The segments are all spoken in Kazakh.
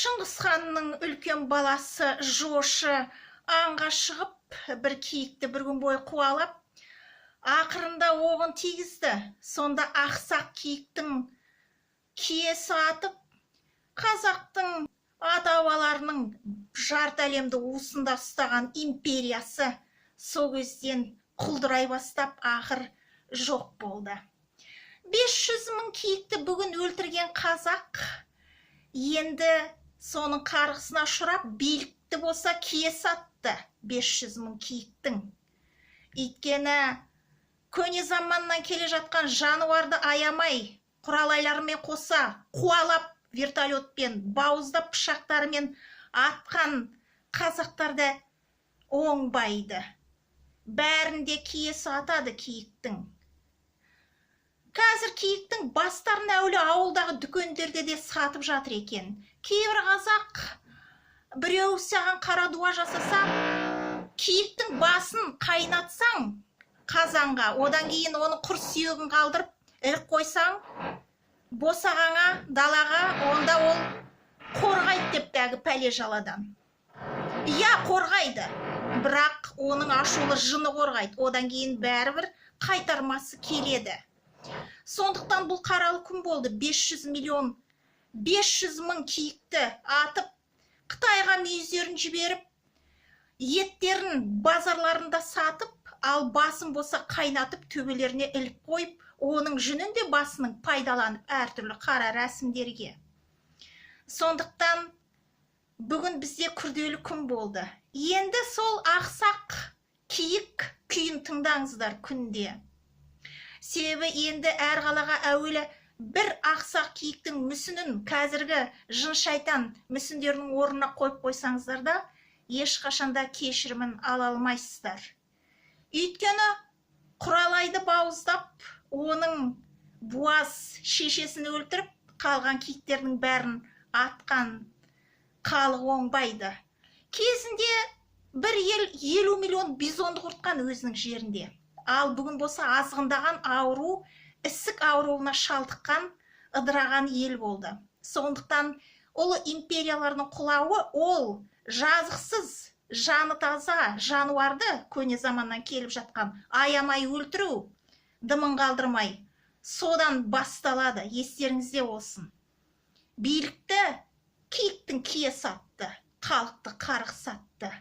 Шыңғысханның үлкен баласы Жошы аңға шығып, бір киікті бір күн бойы қуалап, ақырында оғын тигізді. Сонда ақсақ киіктің киесі атып, қазақтың ата-бабаларының жарты әлемді уысында ұстаған империясы сол кезден құлдырай бастап, ақыр жоқ болды. 500 мың киікті бүгін өлтірген қазақ енді соның қарғысына ұшырап, билікті болса киесі атты 500 мың киіктің. Өйткені көне заманнан келе жатқан жануарды аямай, құралайларымен қоса қуалап, вертолетпен, бауыздап, пышақтарымен атқан қазақтарды оңбайды. Бәрінде киесі атады киіктің. Қазір киіктің бастарын әулі ауылдағы дүкендерде де сатып жатыр екен. Кейбір қазақ біреу саған қара дуа жасаса, киіктің басын қайнатсаң қазанға, одан кейін оны құр сүйегін қалдырып, іліп қойсаң, босағаңа, далаға, онда ол қорғайды деп тәгі пәле жаладан. Иә, қорғайды, бірақ оның ашулы жыны қорғайды. Одан кейін бәрібір қайтармасы келеді. Сондықтан бұл қаралы күн болды. 500 мың киікті атып, Қытайға мүйіздерін жіберіп, еттерін базарларында сатып, ал басын болса қайнатып, төбелеріне іліп қойып, оның жүнін де басының пайдаланып әртүрлі қара рәсімдерге. Сондықтан бүгін бізде күрделі күн болды. Енді сол ақсақ киік күйін тыңдаңыздар күнде. Себебі енді әр қалаға әуелі бір ақсақ киіктің мүсінін қазіргі жын шайтан мүсіндерінің орнына қойып қойсаңыздар да, ешқашанда кешірімін ала алмайсыздар. Өйткені құралайды бауыздап, оның буаз шешесін өлтіріп, қалған киіктердің бәрін атқан халық оңбайды. Кезінде бір ел 50 миллион бизонды құртқан өзінің жерінде. Ал бүгін болса азғындаған ауру, ісік ауруына шалдыққан, ыдыраған ел болды. Сондықтан ұлы империяларының құлауы ол жазықсыз, жаны таза жануарды көне заманнан келіп жатқан аямай өлтіру, дымын қалдырмай, содан басталады, естеріңізде болсын. Билікті киіктің киесі атты, халықты қарғыс атты.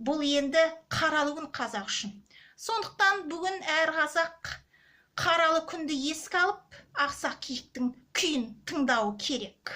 Бұл енді қаралы күн қазақ үшін. Сондықтан бүгін әр қазақ қаралы күнді еске алып, ақсақ киіктің күйін тыңдауы керек.